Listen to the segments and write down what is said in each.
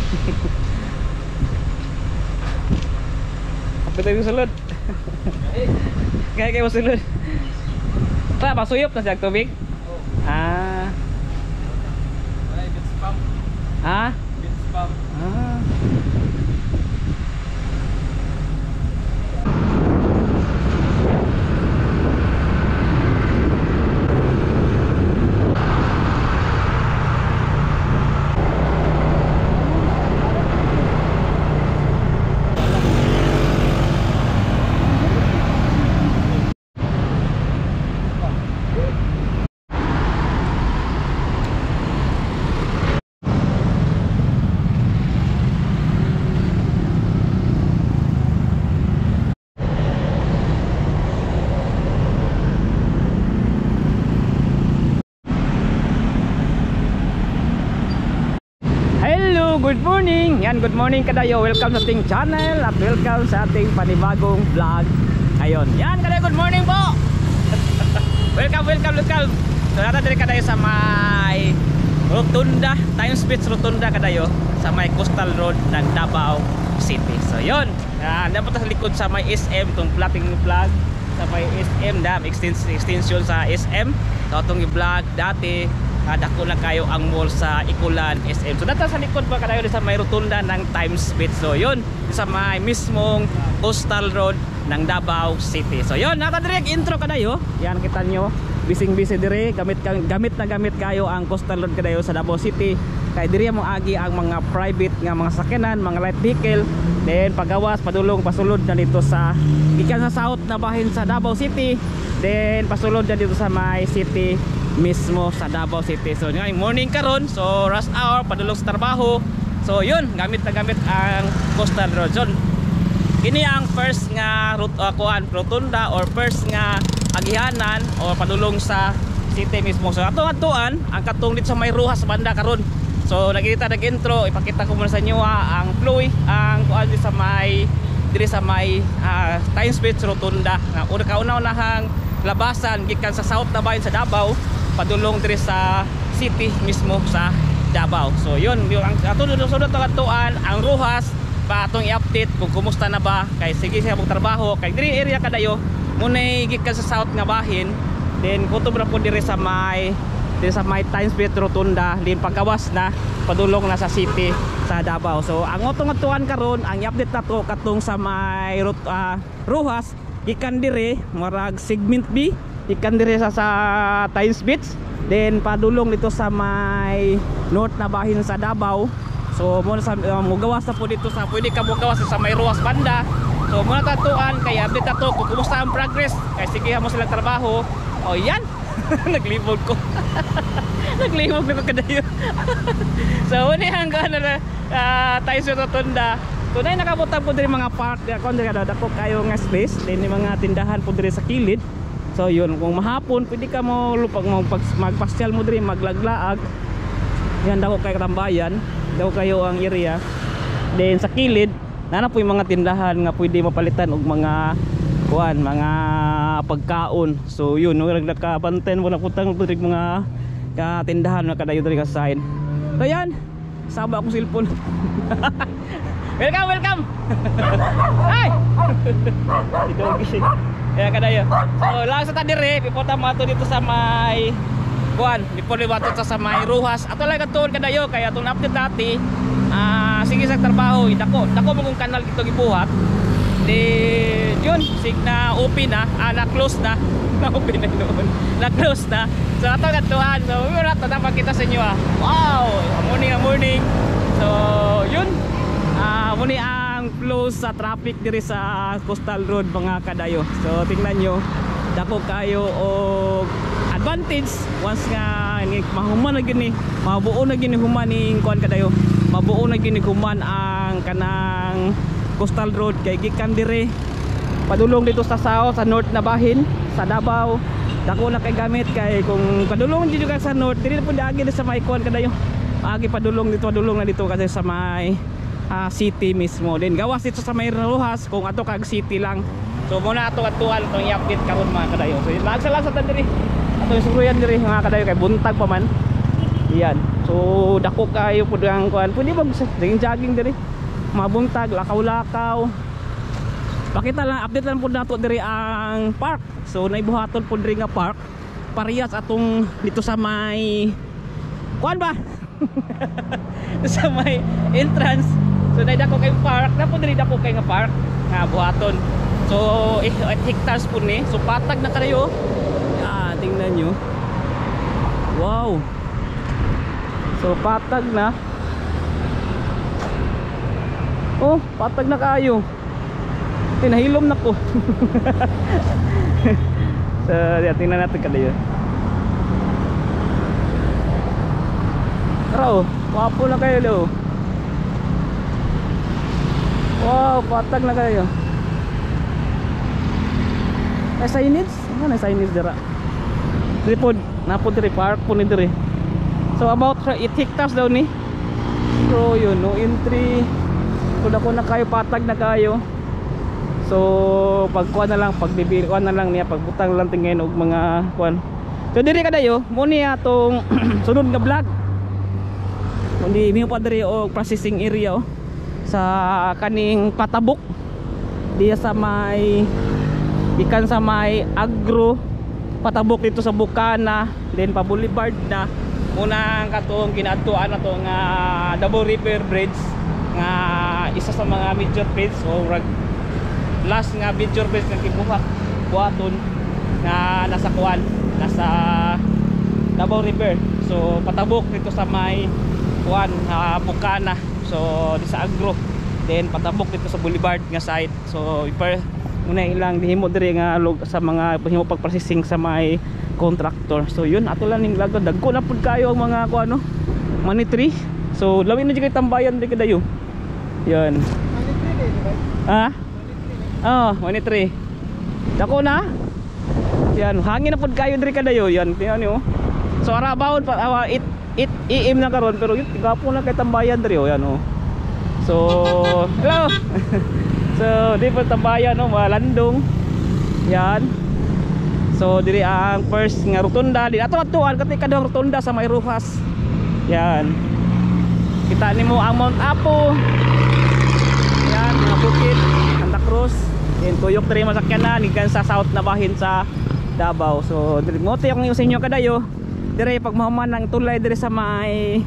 Kapit tayo sulod. Kaya kayo sulod. Sa masuyop na siya tubig? Ah. Ay, bit spam. Ha? Bit spam. Ah. Good morning! Yan, good morning kadayo. Welcome sa ating channel at welcome sa ating panibagong vlog. Ayun, yan kadayo, good morning po! Welcome! So nata diri kadayo sa may Rotunda, Times Beach Rotunda kadayo, sa may Coastal Road ng Davao City. So yun, dapat sa likod sa may SM, itong plating vlog sa may SM, extension sa SM. So itong vlog dati dako na kayo ang mall sa Ikulan SM. So dito sa likod pa kadayo sa may rotunda ng Times Beach. So yun, sa may mismong Coastal Road ng Davao City. So yun, naka-direct intro kadayo. Yan kita nyo, busy dire, gamit kayo ang Coastal Road kadayo sa Davao City. Kay diri mo agi ang mga private nga mga sakyanan, mga light vehicle. Then pagawas padulong pasulod na dito sa gikan sa south na bahin sa Davao City. Then pasulod na dito sa may city mismo sa Davao City. So ngayong morning karon, so rush hour padulong sa trabaho. So yun, gamit ang Coastal Road. So kini ang first nga rotunda or first nga agihanan or padulong sa city mismo. So atong atuan ang katong dito sa may Ruhas banda karon. So nag-intro, ipakita ko muna sa inyo ang Floy, ang kuan diri sa may Times Beach Rotunda. Kauna-unahang labasan gikan sa south na bahin sa Davao padulong diri sa city mismo sa Davao. So yun, ang atong sunod atuan ang Ruhas pa atong i-update kung kumusta na ba kay sige siya trabaho kay diri area kadayo munay gikan sa south nga bahin. Then kutob ra po diri sa may Times Beach Rotunda, din pagkawas na padulong na sa city sa Davao. So ang atong atuan karon, ang i-update nato katong sa may Ruhas gikan dire marag segment B ikan dire sa Times Beach, then padulong dito sa may north na bahin sa Davao. So muna sa mugawas na po dito sa pwede ka mugawas sa may Ruhas banda. So muna tatuan kay update ato kung kumusta ang progress kay sige mo silang trabaho. O yan. Naglibog ko. Naglibog na ko kadayo. So uni hanggang na tayo sa Rotunda. Tunay nakabutang po diri mga park kon diri dako kayo nga space, then mga tindahan po diri sa kilid. So yun, kung mahapon pwede ka mo lupag magpasyal mo diri, maglaglaag. Yan daw kay tambayan, daw kayo ang area. Then sa kilid, nana po yung mga tindahan nga pwede mapalitan og mga kuan, mga pagkaon. So yun, naglakabanten mo na putang diri mga tindahan na kadayo diri ka side. So yan, saba akong cellphone. Welcome. Hi. Kaya kadayo. So lang sa tadire, pipota mo ato dito sa may kuan, dipoli wato sa may Ruhas. Ato lang katuon kadayo kay atong update dati. Sige sa trabaho, dako mo kung kanal dito gibuhat. Di yun, sig na open na, na-close na. Na-open na noon. Na-close na. So ato katuan. So yun ato dapat kita sa inyo. Wow, morning. So yun. Muni ang flow sa traffic diri sa Coastal Road mga kadayo. So tingnan nyo, dako kayo og advantage once nga mahuman na gini, mabuo na gini human ning kuan kadayo. Mabuo na gini human ang kanang Coastal Road kay gikan dire padulong dito sa south, sa north na bahin sa Davao. Dako na kay gamit kay kung padulong dito ka sa north, dili po agi sa may kuan kadayo. Agi padulong na dito kasi sa may city mismo. Then gawas dito sa may Ruhas kung ato kag city lang. So muna ato atuan itong i-update karon mga kadayo. So lang sa diri ato isuruyan diri mga kadayo kay buntag pa man. Iyan. So dako kayo pud ang kuan. Pwede ba jogging diri? Mabuntag, lakaw-lakaw. Pakita lang, update lang pud nato diri ang park. So naibuhaton pud diri nga park. Parehas atong dito sa may kuan ba? Sa may entrance. So naidako kay park, na pud diri dako kay nga park nga buhaton. So 8 hectares po ni. So patag na kayo. Tingnan nyo. Wow. So patag na. Oh, patag na kayo. Tinahilom na ko. So tingnan natin kayo. Tara, wapo na kayo lo. Wow, patag na kayo. May signage? Ano may signage dira? Diri po, napod diri park po ni diri. So about 8 hectares daw ni. So yun, no entry. Kung ako na kayo, patag na kayo. So pagkuan na lang, pagbibikuan na lang niya, pagbutang lang tingin og mga kuan. So diri kadayo, mo niya tong sunod nga vlog. Kundi mi pa diri og processing area sa kaning patabok. Diya sa may ikan sa may agro patabok dito sa Bukana, then pa Boulevard na muna katong ginaadtuan na to nga Davao River Bridge nga isa sa mga major bridge o last nga major bridge nga gibuhat buhaton nga nasa kuan, nasa Davao River. So patabok dito sa may kuan Bukana, so di sa agro, then patabok dito sa Boulevard nga side. So muna ilang dihimo diri nga sa mga himo pag-processing sa may contractor. So yun, ato lang ning lago, dagko na pud kayo ang mga kuano, money tree. So lawin na jud kay tambayan diri kadayo. Yan. Ha? Oh, money tree. Dako na. Yan, hangin na pud kayo diri kadayo. Yan, tingnan niyo. So ara baon pa 8 AM na karon, pero yun gapo na kay tambayan diri oh, yan oh. So hello. So di pa tambayan no, malandong. Yan. So diri ang first nga rotunda, di ato atuan kati kadong rotunda sa may Rojas. Yan. Kita nimo ang Mount Apo. Yan, mga bukid, Santa Cruz. Yan tuyok diri masakyanan gikan sa south na bahin sa Davao. So diri mo ti akong inyo kadayo. Diri pag mahuman ang tulay diri sa may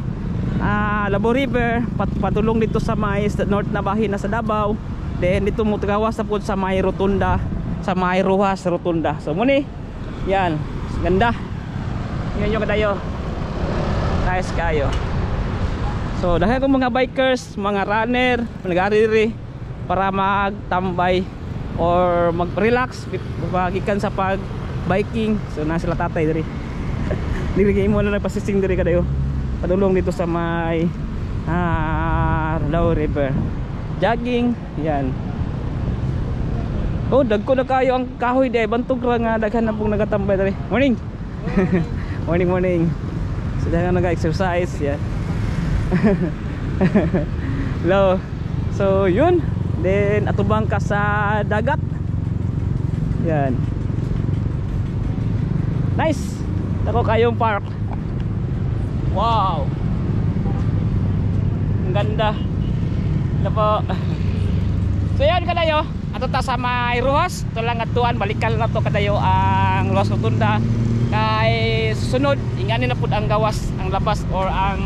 Davao River, patulong dito sa may north na bahin na sa Davao. Then dito mo tagawas sa pud sa may rotunda, sa may Rojas rotunda. So muni. Yan, ganda. Yan yung kadayo. Nice kayo. So dahil ko mga bikers, mga runner, nag-ariri para magtambay or mag-relax magikan sa pag-biking. So na sila tatay diri. Diri mo na nagpasising diri kadayo. Padulong dito sa may Davao River. Jogging, yan. Oh, dagko na kayo ang kahoy di bantog ra nga daghan na pong nagatambay diri. Morning. Morning. So daghan naga-exercise, yan. Hello. So yun, then atubang ka sa dagat. Yan. Nice. Dako kayong park. Wow. Ang ganda. Lapo. So yan kadayo, ato ta sa may Rojas. Ito lang atuan, balikan na to kadayo ang Rojas Rotunda. Kay susunod, inganin na pud ang gawas, ang labas or ang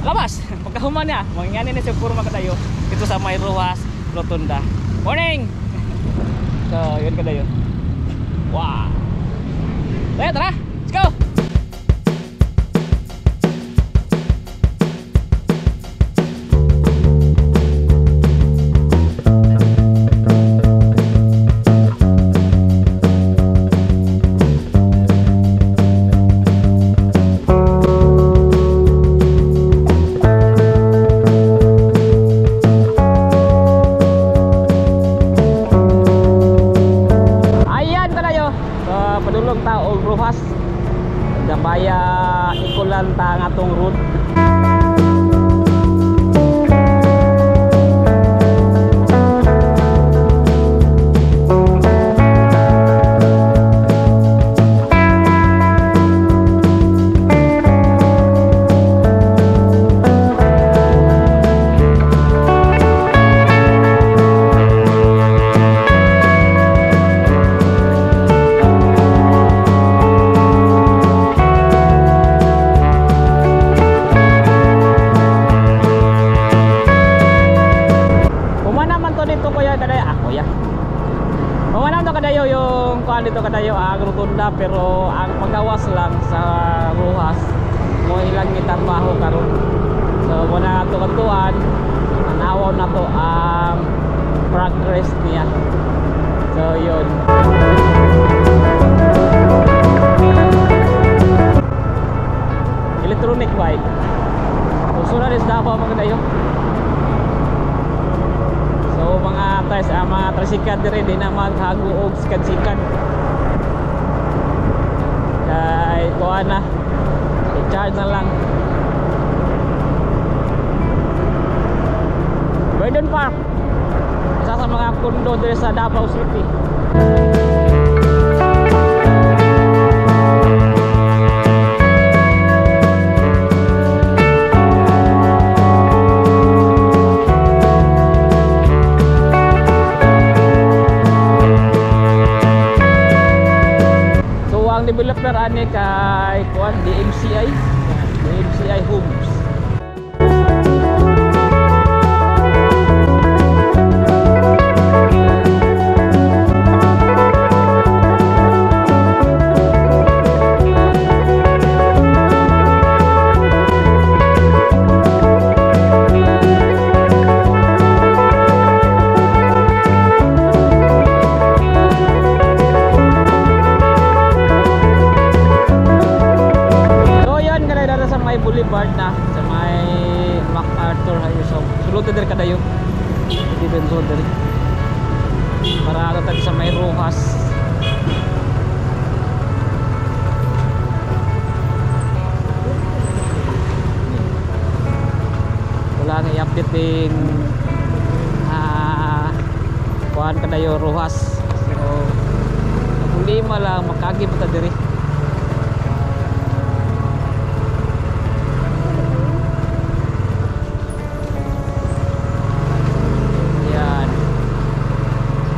labas. Pagkahuman niya, manginganin na sa purma kadayo dito sa may Rojas Rotunda. Morning. So yun kadayo. Wow. Tara, tara. Let's go. Padulong tao og Rojas kadayo yung kuan dito kadayo ang rotunda, pero ang paggawas lang sa Rojas mo ilang gitrabaho karon. So muna ato kantuan, anawaw na to ang progress niya. So yun. Electronic bike. Usunan is Davao mga kadayo. So mga tricycle dire di na maghago og sikan-sikan. Kay kuha na. I-charge na lang. Verdon Park. Isa sa mga kondo dire sa Davao City. Developer ani kay kuan DMCI Homes. Boulevard na sa may MacArthur Highway. So sulod dire kadayo dito sulod dire para ato sa may Rojas. Wala nga i-update din kuan kadayo Rojas. So problema lang makagi pa ta dire.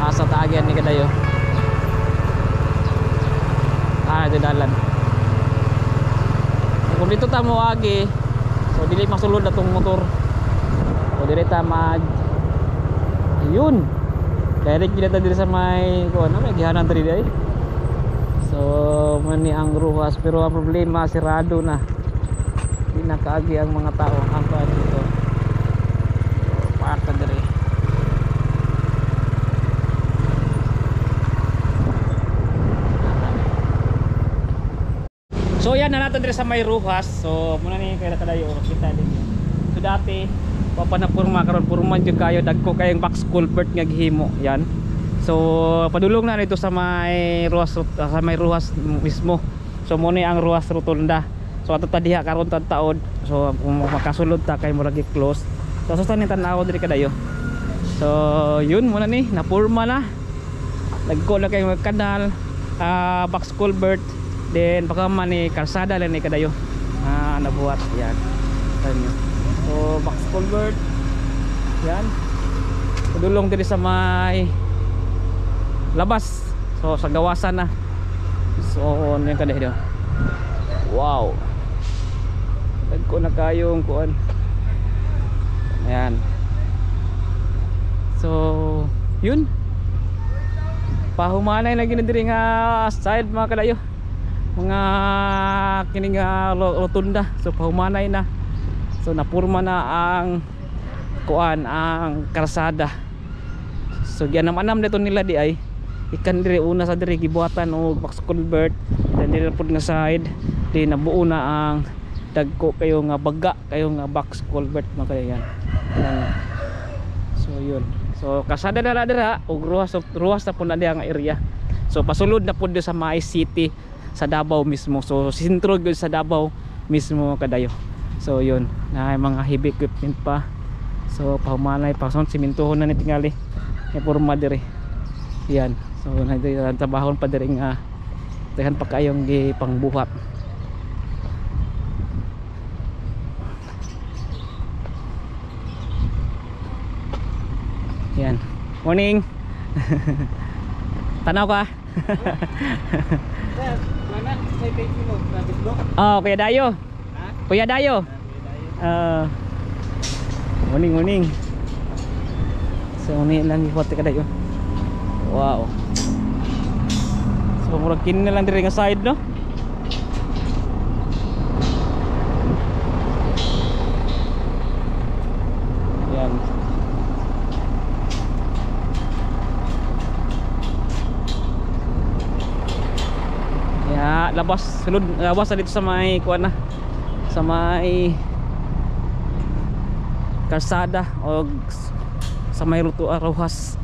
Sa tagian ni kadayo ito dalan. Kung dito ta mo agi, so dili masulod na tong motor, so dili ta mag ayun direct gila ta diri sa may kuan may gihanan diri ay. So mani ang Rojas, pero ang problema sirado na, di na kaagi ang mga tao ang kuan dito. Parta diri. So yan na natin dito sa may Rojas. So muna ni kaya kadayo kita din. So dati papanapurma karon purman jud kayo dagko kayong box culvert nga gihimo yan. So padulong na nito sa may Rojas mismo. So mo ni ang Rojas Rotunda. So ato ta diha karon taon. So kung makasulod ta kay murag i-close. So susta ni tan-aw diri kadayo. So yun muna ni napurma na. Dagko na kay kanal, box culvert. Then baka man ni kalsada lang ni kadayo nabuhat yan. So box culvert yan. Padulong diri sa may labas. So sa gawasan na. So yan kadayo. Wow. Dagko na kayong kuan. Ayan. So yun. Pahumanay lagi na diri nga side mga kadayo. Mga kining rotunda. So pahumanay na. So napurma na ang kuan ang kalsada. So gianam-anam dito nila di ay ikan diri una sa diri gibuhatan og box culvert, then diri pud nga side di nabuo na ang dagko kayo nga baga kayo nga box culvert mga yan. So yun. So kalsada na dira og ruwas na pud na diha nga area. So pasulod na pud sa May City sa Davao mismo. So sentro gyud sa Davao mismo kadayo. So yun, na mga heavy equipment pa. So pahumanay pa son simentohon na ni tingali. May porma diri. Yan. So nagtabahon pa diri nga dagan pa kayong gipangbuhat. Yan. Morning. Tanaw ka. Oh, Kuya Dayo. Kuya Dayo. Morning. So ni lang ifoto ka dayo. Wow. So murag kini na lang diri nga side no. Yan. Ya, labas sulod labas dito sa may kuan na. Sa may kalsada o sa may ruto Rojas.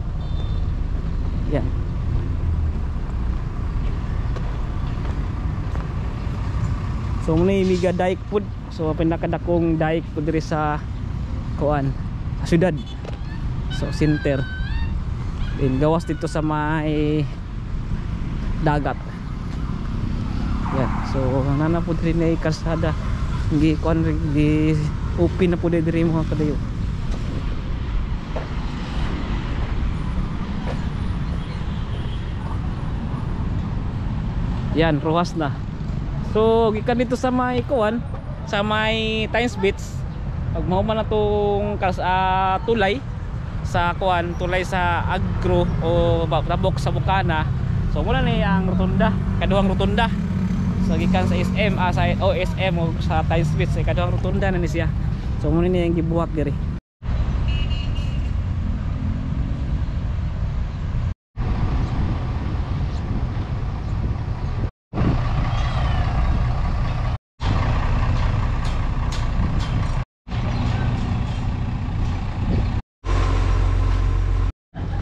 Yan. So muna miga daik food. So pinakadakong daik food diri sa kuan sa syudad. So center. Din gawas dito sa may dagat. Yan. So nana po diri na kalsada. Gi kuan di open na po diri mga kadayo. Yan, Rojas na. So gikan dito sa may kuan, sa may Times Beach. Pag mao man natong tulay sa kuan, tulay sa Agro o tabok sa Bukana. So muna ni ang rotunda, kaduhang rotunda. So gikan sa SM sa OSM o sa Times Beach, kaduhang rotunda na ni siya. So muna ni ang gibuhat diri.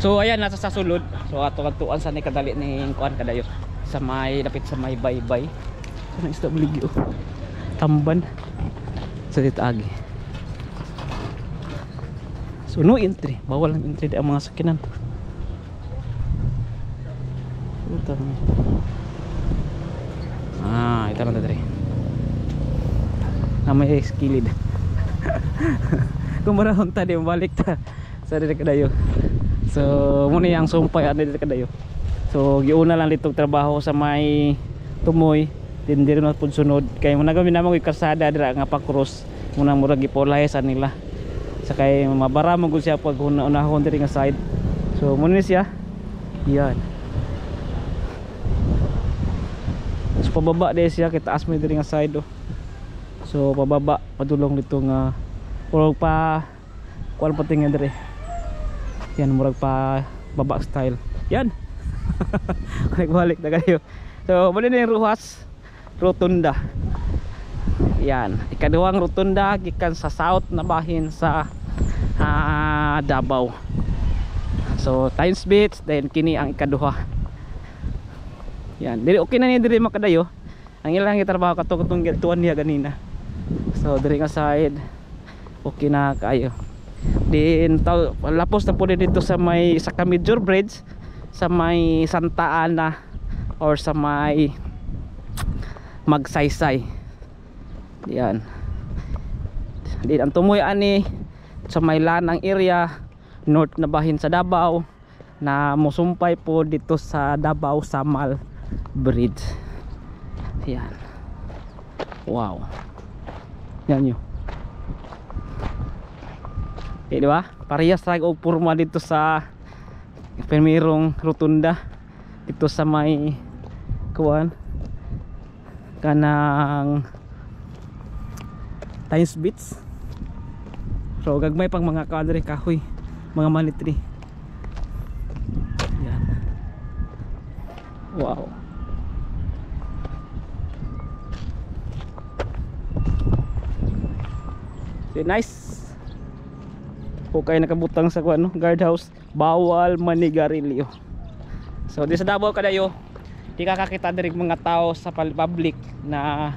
So ayan, nasa sa sulod. So ato katuan sa ni kadali ni kuan kadayo sa may lapit sa may baybay. Sa isda buligyo. Tamban sa ditagi. So no entry, bawal ang entry ang mga sakinan. Utang. Ito lang diri. Na may skilid. Kung marahon ta di balik ta sa diri kadayo. So muna yung sumpay dito kadayo. So giuna lang ditong trabaho sa may Tumoy, din diri na pud sunod kay muna gami namang kalsada dira nga pa-cross muna murag gipolahe sa nila. Sa kay mabara mo gud siya pag unahon diri nga side. So muna ni siya. Yan. So pababa di siya kay taas mo diri nga side oh. So pababa padulong dito nga purog pa kuan patingin diri. Yan murag pa baba style. Yan. Balik na kayo. So muli na yung Rojas Rotunda. Yan. Ikaduhang rotunda gikan sa south na bahin sa Davao. So Times Beach then kini ang ikaduha. Yan. Dili okay na ni diri makadayo. Ang ilang gitrabaho katong tuwan niya ganina. So diri nga side okay na kayo. Din lapos na po dito sa may sa Major Bridge sa may Santa Ana or sa may Magsaysay. Yan. Din ang Tumoy ani sa may Lanang area north na bahin sa Davao na musumpay po dito sa Davao Samal Bridge. Yan. Wow. Yan yun. Okay, diba? Parehas tag og porma dito sa primerong rotunda dito sa may kuan kanang Times Beach. So gagmay pang mga kadre kahoy, mga malitri. Yan. Wow. So, nice. Okay nakabutang sa kuan no, guardhouse, bawal manigarilyo. So di sa Davao kadayo, di ka kakita diri mga tao sa public na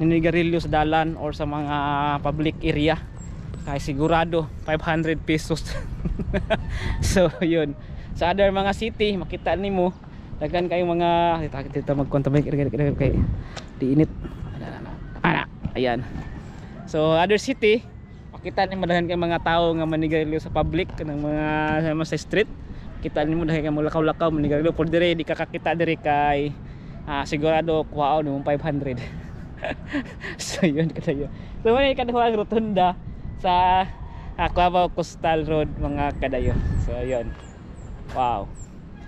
ninigarilyo sa dalan or sa mga public area. Kay sigurado 500 pesos. So yun. Sa other mga city makita nimo daghan kay mga kita magkontabay kay diinit. Ayan. So other city kita ni madahan kay mga tao nga manigarilyo sa public kanang mga sa street. Kita nimo dahay kay lakaw-lakaw manigarilyo por dire di ka kakita dire kay sigurado kuhaon mo 500. So yun kadayo. So may kaduhang rotunda sa Clavao Coastal Road mga kadayo. So yun. Wow.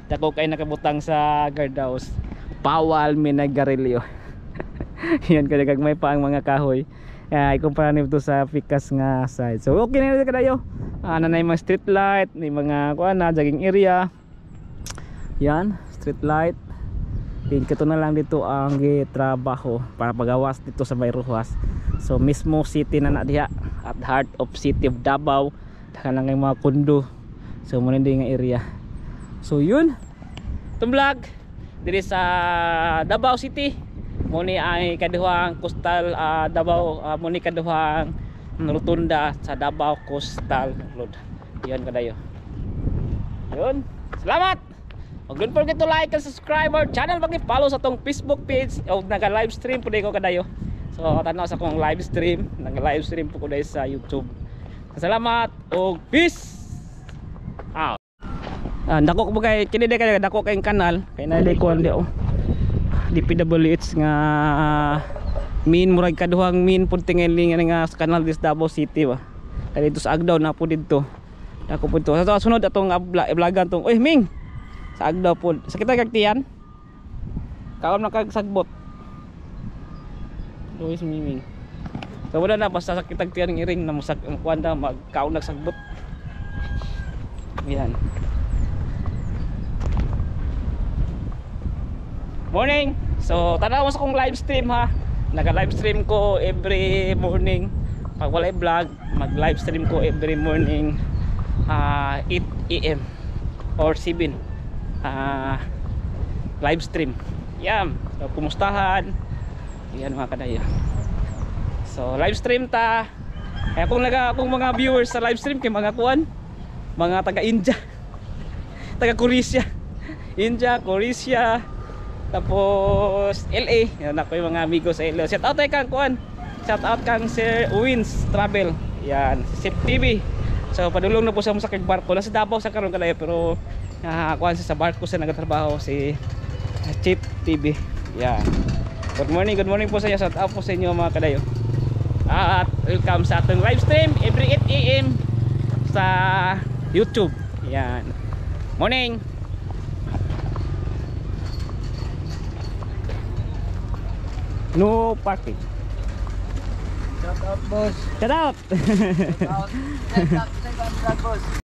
Dako kay nakabutang sa guardhouse bawal minagarilyo. Yan kada gagmay pa ang mga kahoy. Ikumpara nito sa pikas nga side. So okay na nito kadayo. Ano na yung mga street light, may mga kuan na jogging area. Yan, street light. Ito na lang dito ang gitrabaho para pagawas dito sa Mayruhas. So mismo city na diha at heart of city of Davao. Taka lang yung mga kundo. So muna din nga area. So yun. Itong vlog diri sa Davao City. Muni ay kaduhang coastal Davao, muni kaduhang rotunda sa Davao Coastal Road. Yan kadayo. Yun. Salamat. Don't forget to like and subscribe our channel, pag-follow sa tong Facebook page o naga-live stream po ko kadayo. So tanaw sa kong live stream, naga-live stream po ko dahil sa YouTube. Salamat o peace out. Dako ko kay kini kay dako kay kanal kay naili ko ndi DPWH nga min murag kaduhang min pud tingali nga sa kanal dis Davao City ba. Kay dito sa Agdaw na po dito. Dako po dito. Sa sunod atong vlogan tong oy Ming sa Agdaw po. Sa kita kagtiyan. Kaon na kag sagbot. Luis Miming. So wala na basta sa kita kagtiyan ng iring na musag kuanda magkaon nagsagbot. Yan. Morning. So tanaw mo sa kong live stream ha. Naga-live stream ko every morning. Pag wala vlog, mag-live stream ko every morning 8 AM or 7. Live stream. Yan. So, kumustahan. Yan mga kadayo. So live stream ta. Kaya kung mga viewers sa live stream kay mga kuan, mga taga India, taga Korea, India, Korea, tapos LA. Yan ako yung mga amigo sa LA. Shout out kang kuan. Shout out kang Sir Wins Travel. Yan, si Chip TV. So padulong na po sa musakig barko. Nasa Davao sa karon kadayo pero kuan sa barko sa nagatrabaho si Chip TV. Yan. Good morning po sa inyo. Shout out po sa inyo mga kadayo. At welcome sa atong live stream every 8 AM sa YouTube. Yan. Morning. No parking. Shout out, boss. Shout out. Shout out. Shout out, boss.